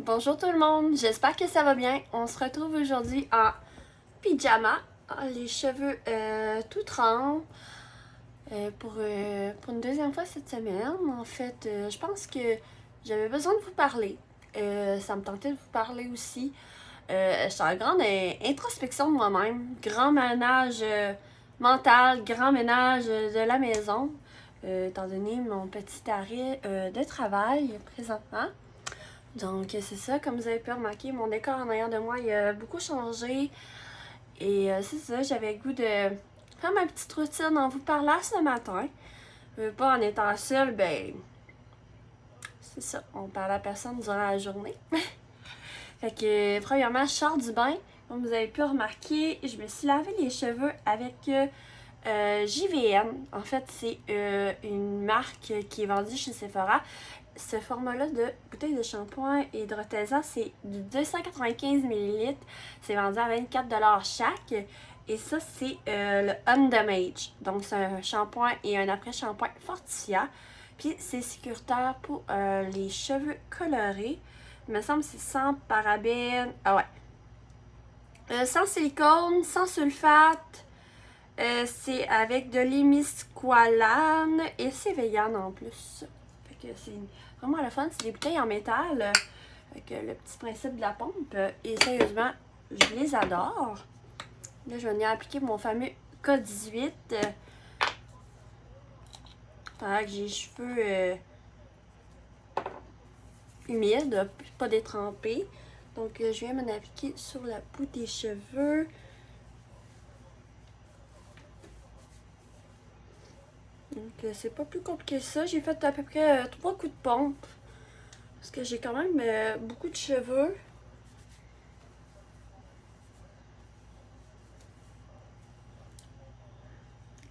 Bonjour tout le monde, j'espère que ça va bien. On se retrouve aujourd'hui en pyjama, les cheveux tout trempés pour une deuxième fois cette semaine. En fait, je pense que j'avais besoin de vous parler. Ça me tentait de vous parler aussi. J'étais en grande introspection de moi-même, grand ménage mental, grand ménage de la maison, étant donné mon petit arrêt de travail présentement. Donc, c'est ça, comme vous avez pu remarquer, mon décor en arrière de moi, il a beaucoup changé. Et c'est ça, j'avais le goût de faire ma petite routine en vous parlant ce matin. Pas en étant seule, ben, c'est ça, on parle à personne durant la journée. Fait que, premièrement, je sors du bain. Comme vous avez pu remarquer, je me suis lavé les cheveux avec JVN. En fait, c'est une marque qui est vendue chez Sephora. Ce format-là de bouteille de shampoing hydrotisant, c'est du 295 ml. C'est vendu à 24$ chaque. Et ça, c'est le Undamage. Donc, c'est un shampoing et un après-shampoing fortifiant. Puis, c'est sécuritaire pour les cheveux colorés. Il me semble que c'est sans parabènes. Ah ouais. Sans silicone, sans sulfate. C'est avec de l'hémisqualane et c'est vegan en plus. Fait que c'est vraiment le fun. C'est des bouteilles en métal. Avec le petit principe de la pompe. Et sérieusement, je les adore. Là, je vais venir appliquer mon fameux K18. Pendant que j'ai les cheveux humides, pas détrempés. Donc, je viens m'en appliquer sur la bout des cheveux. Donc, c'est pas plus compliqué que ça. J'ai fait à peu près 3 coups de pompe. Parce que j'ai quand même beaucoup de cheveux.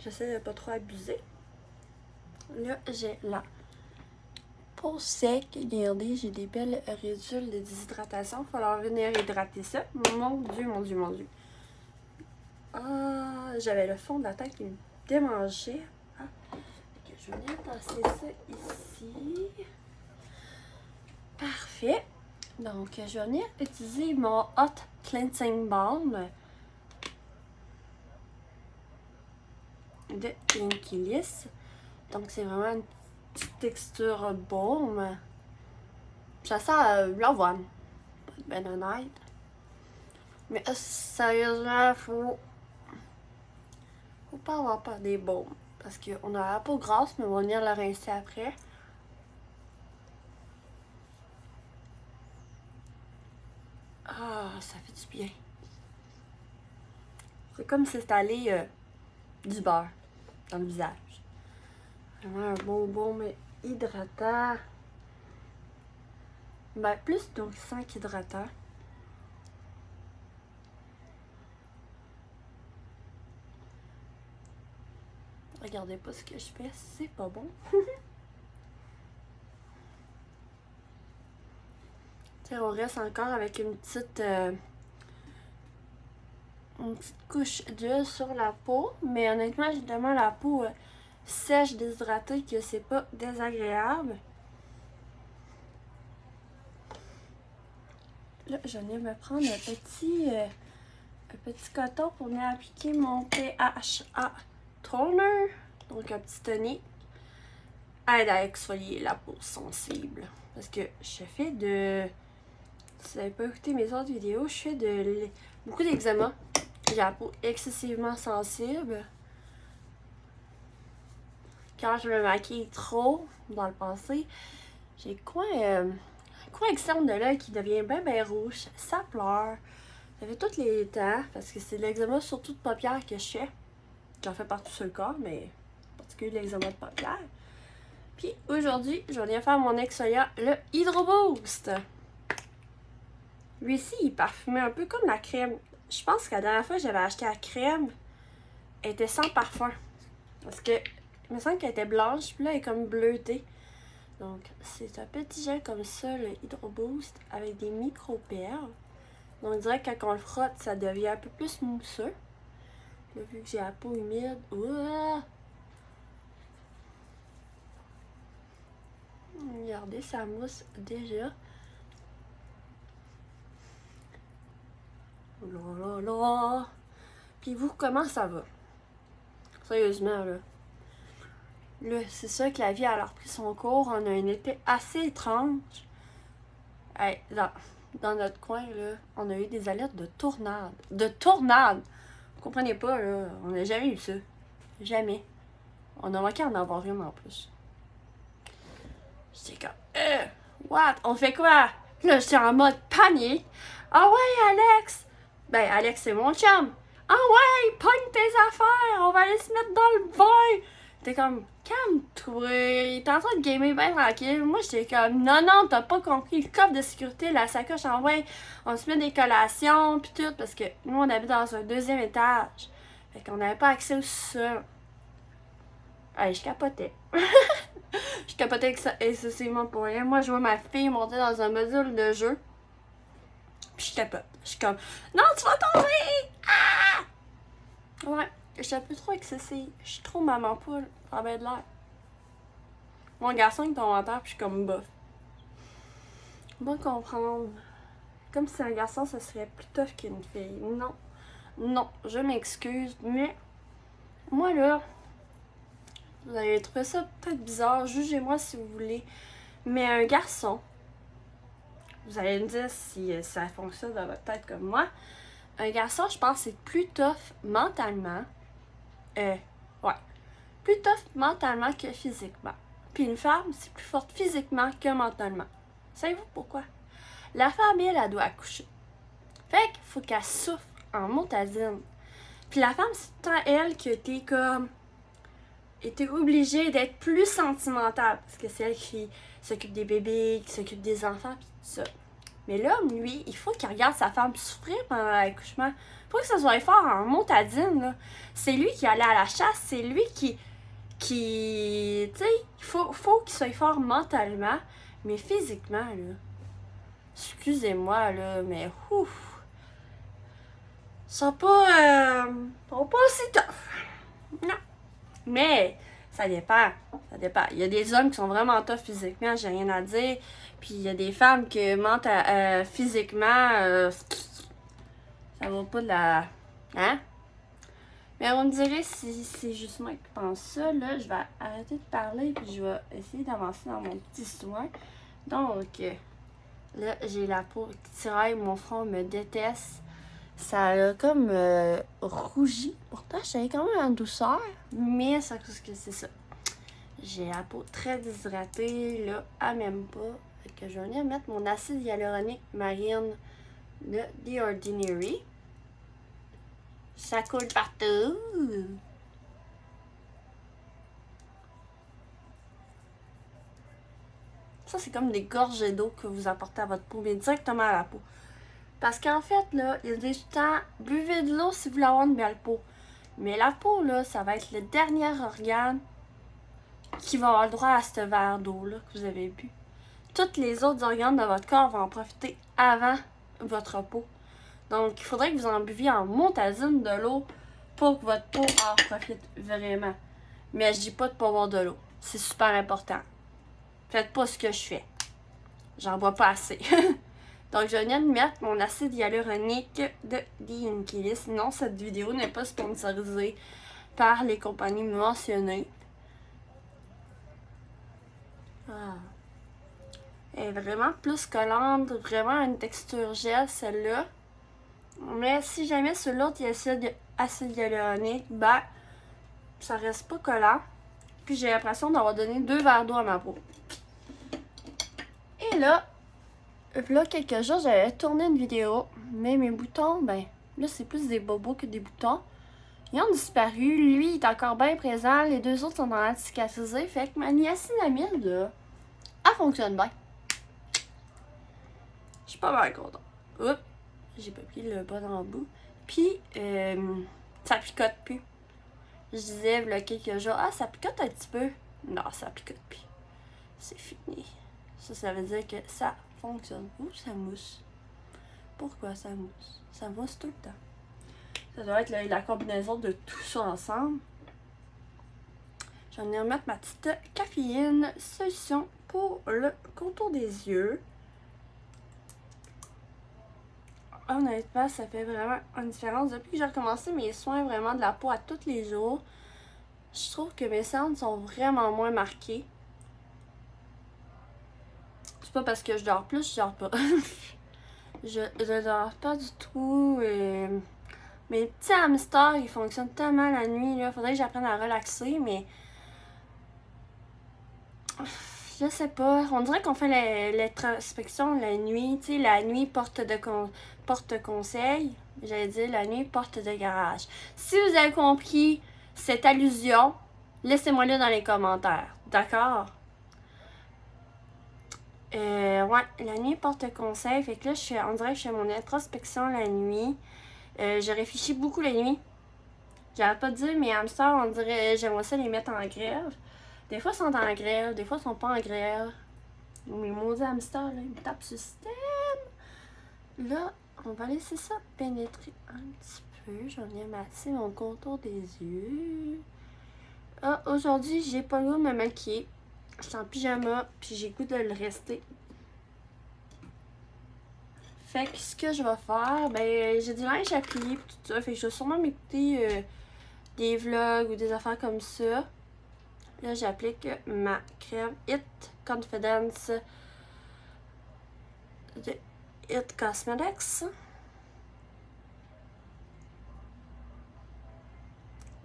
J'essaie de pas trop abuser. Là, j'ai la peau sec. Regardez, j'ai des belles rédules de déshydratation. Il va falloir venir hydrater ça. Mon Dieu, mon Dieu, mon Dieu. Ah, j'avais le fond de la tête qui me démangeait. Ah, okay, je vais venir tasser ça ici. Parfait. Donc, je vais venir utiliser mon Hot Cleansing Balm de Inkilis. Donc, c'est vraiment une petite texture baume. Ça sent l'avoine, pas de ben honnête. Mais sérieusement, faut pas avoir peur des baumes. Parce qu'on a la peau grasse, mais on va venir la rincer après. Ah, ça fait du bien. C'est comme s'installer du beurre dans le visage. Vraiment un bon baume hydratant. Ben, plus nourrissant qu'hydratant. Regardez pas ce que je fais, c'est pas bon. Tiens, on reste encore avec une petite couche d'huile sur la peau. Mais honnêtement, j'ai tellement la peau sèche, déshydratée que c'est pas désagréable. Là, je viens me prendre un petit coton pour venir appliquer mon PHA Toner. Donc, un petit tonique. Aide à exfolier la peau sensible. Parce que je fais de... Si vous n'avez pas écouté mes autres vidéos, je fais beaucoup d'eczéma. J'ai la peau excessivement sensible. Quand je me maquille trop dans le passé, j'ai un coin externe de l'œil qui devient bien rouge. Ça pleure. Ça fait tous les temps parce que c'est de l'eczéma surtout de paupières que je fais. J'en fais partout sur le corps, mais en particulier l'eczéma de paupières. Puis aujourd'hui, je vais venir faire mon exfoliant, le Hydro Boost. Lui-ci, il parfumait un peu comme la crème. Je pense que la dernière fois que j'avais acheté la crème, elle était sans parfum. Parce que, il me semble qu'elle était blanche, puis là, elle est comme bleutée. Donc, c'est un petit gel comme ça, le Hydro Boost, avec des micro-perles. Donc, on dirait que quand on le frotte, ça devient un peu plus mousseux. Là, vu que j'ai la peau humide, ouah! Regardez, ça mousse déjà. là. Puis vous, comment ça va? Sérieusement, là. Là, c'est ça que la vie a alors pris son cours. On a un été assez étrange. Hey, dans notre coin, là, on a eu des alertes de tornades. De tornades! Vous comprenez pas, là. On n'a jamais eu ça. Jamais. On a manqué en avoir une en plus. J'étais comme, what? On fait quoi? Là, j'étais en mode panique. Ah ouais, Alex! Ben, Alex, c'est mon chum. Ah ouais, pogne tes affaires, on va aller se mettre dans le bain. T'es comme, calme-toi, il est en train de gamer bien tranquille. Moi, j'étais comme, non, t'as pas compris. Le coffre de sécurité, la sacoche en vrai, on se met des collations, pis tout, parce que nous, on habite dans un 2e étage. Fait qu'on n'avait pas accès au sol. Allez, je capotais. Je capotais excessivement pour rien. Moi, je vois ma fille monter dans un module de jeu. Puis je capote. Je suis comme, non, tu vas tomber! Ah! Ouais, je suis un peu trop excessive. Je suis trop maman poule. Ça a bien de l'air. Mon garçon, il tombe en terre, puis je suis comme bof. Bon comprendre. Comme si un garçon, ça serait plus tough qu'une fille. Non, je m'excuse, mais moi, là, vous allez trouver ça peut-être bizarre. Jugez-moi si vous voulez. Mais un garçon, vous allez me dire si ça fonctionne dans votre tête comme moi. Un garçon, je pense, c'est plus tough mentalement. Plus tough mentalement que physiquement. Puis une femme, c'est plus forte physiquement que mentalement. Savez-vous pourquoi? La femme, elle doit accoucher. Fait qu'il faut qu'elle souffre en montazine. Puis la femme, c'est tant elle que t'es comme... était obligée d'être plus sentimentale. Parce que c'est elle qui s'occupe des bébés, qui s'occupe des enfants, pis tout ça. Mais l'homme, lui, il faut qu'il regarde sa femme souffrir pendant l'accouchement. Faut que ça soit fort en montadine, là. C'est lui qui allait à la chasse, c'est lui qui tu sais, il faut qu'il soit fort mentalement, mais physiquement, là. Excusez-moi, là, mais ouf. Ça pas aussi tough. Non. Mais, ça dépend. Il y a des hommes qui sont vraiment tough physiquement, j'ai rien à dire. Puis il y a des femmes qui mentent physiquement, ça va pas de la... Hein? Mais on me dirait si c'est juste moi qui pense ça, là, je vais arrêter de parler puis je vais essayer d'avancer dans mon petit soin. Donc, là, j'ai la peau qui tiraille, mon front me déteste. Ça a comme rougi. Pourtant, j'avais quand même en douceur, mais c'est parce que c'est ça. J'ai la peau très déshydratée, là, à même pas. Fait que je vais venir mettre mon acide hyaluronique marine de The Ordinary. Ça coule partout. Ça, c'est comme des gorgées d'eau que vous apportez à votre peau, mais directement à la peau. Parce qu'en fait, là, il y a du temps, buvez de l'eau si vous voulez avoir une belle peau. Mais la peau, là, ça va être le dernier organe qui va avoir le droit à ce verre d'eau-là que vous avez bu. Tous les autres organes de votre corps vont en profiter avant votre peau. Donc, il faudrait que vous en buviez en montazine de l'eau pour que votre peau en profite vraiment. Mais je dis pas de pas boire de l'eau. C'est super important. Faites pas ce que je fais. J'en bois pas assez. Donc, je viens de mettre mon acide hyaluronique de Diinkilis. Non, cette vidéo n'est pas sponsorisée par les compagnies mentionnées. Ah. Elle est vraiment plus collante, vraiment une texture gel, celle-là. Mais si jamais sur l'autre, il y a acide hyaluronique, ben, ça reste pas collant. Puis j'ai l'impression d'avoir donné 2 verres d'eau à ma peau. Et là quelques jours, j'avais tourné une vidéo, mais mes boutons, ben, là, c'est plus des bobos que des boutons. Ils ont disparu. Lui, il est encore bien présent. Les 2 autres sont en train de cicatriser. Fait que ma niacinamide, là, elle fonctionne bien. Je suis pas mal contente. Oups, j'ai pas pris le bon en bout. Puis, ça picote plus. Je disais, il y a quelques jours, ça picote un petit peu. Non, ça picote plus. C'est fini. Ça veut dire que ça fonctionne. Ouh, ça mousse. Pourquoi ça mousse? Ça mousse tout le temps. Ça doit être la combinaison de tout ça ensemble. Je vais venir mettre ma petite caféine solution pour le contour des yeux. honnêtement, ça fait vraiment une différence. Depuis que j'ai recommencé mes soins vraiment de la peau à tous les jours, je trouve que mes cernes sont vraiment moins marquées. C'est pas parce que je dors plus, je dors pas. je dors pas du tout. Mes petits hamsters, ils fonctionnent tellement la nuit, là. Faudrait que j'apprenne à relaxer, mais... Je sais pas. On dirait qu'on fait l'introspection la nuit. Tu sais, la nuit porte conseil. J'allais dire la nuit porte de garage. Si vous avez compris cette allusion, laissez-moi là dans les commentaires. D'accord? Ouais, la nuit porte conseil. Fait que là, on dirait que je fais mon introspection la nuit. Je réfléchis beaucoup la nuit. J'arrête pas de dire, mes hamsters, on dirait, j'aimerais ça les mettre en grève. Des fois, ils sont en grève, des fois, ils sont pas en grève. Mes maudits hamsters, là, ils me tapent sur le système. Là, on va laisser ça pénétrer un petit peu. J'en ai massé mon contour des yeux. Ah, aujourd'hui, j'ai pas le goût de me maquiller. Je suis en pyjama, puis j'ai le goût de le rester. Fait que ce que je vais faire, ben, j'ai du linge à plier pis tout ça. Fait que je vais sûrement m'écouter des vlogs ou des affaires comme ça. Là, j'applique ma crème It Confidence de It Cosmetics.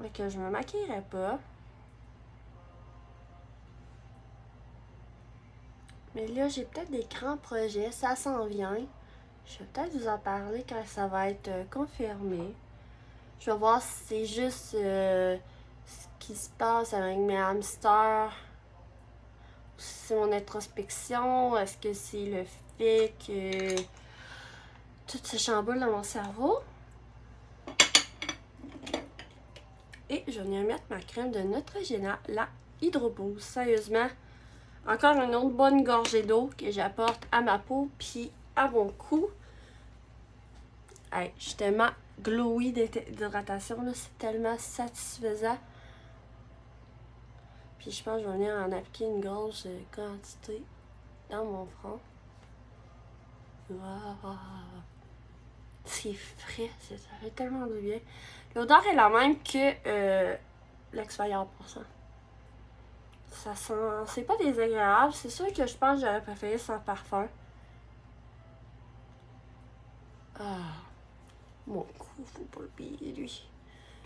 Fait que je me maquillerai pas. Mais là, j'ai peut-être des grands projets, ça s'en vient. Je vais peut-être vous en parler quand ça va être confirmé. Je vais voir si c'est juste ce qui se passe avec mes hamsters. Si c'est mon introspection. Est-ce que c'est le fait que tout se chamboule dans mon cerveau. Et je viens mettre ma crème de Neutrogena, la Hydro Boost. Sérieusement, encore une autre bonne gorgée d'eau que j'apporte à ma peau puis à mon cou. Hey, je suis tellement glowy d'hydratation, là, c'est tellement satisfaisant. Puis je pense que je vais venir en appliquer une grosse quantité dans mon front. Wow. C'est frais, ça fait tellement du bien. L'odeur est la même que l'exfoliant pour ça. Ça sent... C'est pas désagréable, c'est sûr que je pense que j'aurais préféré sans parfum. Ah... Mon cou, faut pas le payer, lui.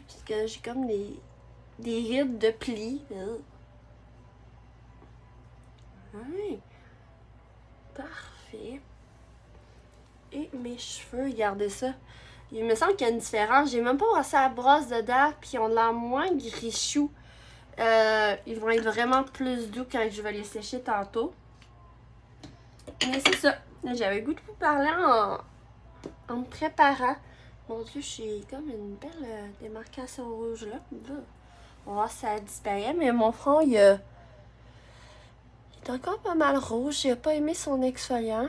Parce que j'ai comme des rides de plis. Ouais. Parfait. Et mes cheveux, regardez ça. Il me semble qu'il y a une différence. J'ai même pas brossé la brosse dedans, puis on l'a moins gris chou. Ils vont être vraiment plus doux quand je vais les sécher tantôt. Mais c'est ça. J'avais le goût de vous parler en me préparant. Mon Dieu, j'ai comme une belle démarcation rouge là. On va voir si ça disparaît. Mais mon front, il est encore pas mal rouge. J'ai pas aimé son exfoliant.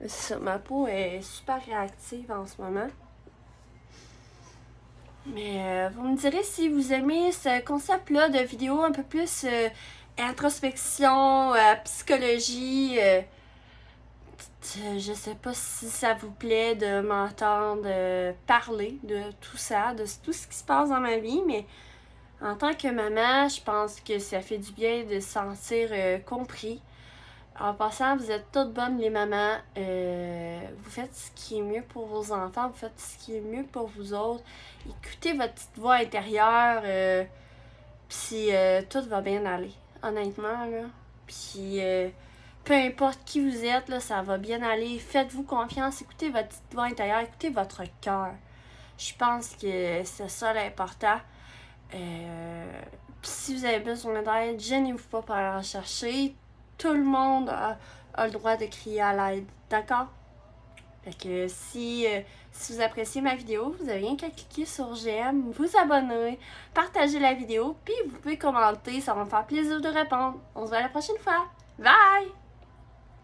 C'est ça, ma peau est super réactive en ce moment. Mais vous me direz si vous aimez ce concept-là de vidéo un peu plus introspection, psychologie. Je sais pas si ça vous plaît de m'entendre parler de tout ça, de tout ce qui se passe dans ma vie, mais en tant que maman, je pense que ça fait du bien de se sentir compris. En passant, vous êtes toutes bonnes les mamans, vous faites ce qui est mieux pour vos enfants, vous faites ce qui est mieux pour vous autres. Écoutez votre petite voix intérieure, puis tout va bien aller, honnêtement, là. Puis... peu importe qui vous êtes, là, ça va bien aller. Faites-vous confiance. Écoutez votre petite voix intérieure. Écoutez votre cœur. Je pense que c'est ça l'important. Si vous avez besoin d'aide, gênez-vous pas pour aller en chercher. Tout le monde a le droit de crier à l'aide. D'accord? Fait que si vous appréciez ma vidéo, vous avez rien qu'à cliquer sur j'aime, vous abonner, partager la vidéo, puis vous pouvez commenter. Ça va me faire plaisir de répondre. On se voit la prochaine fois. Bye!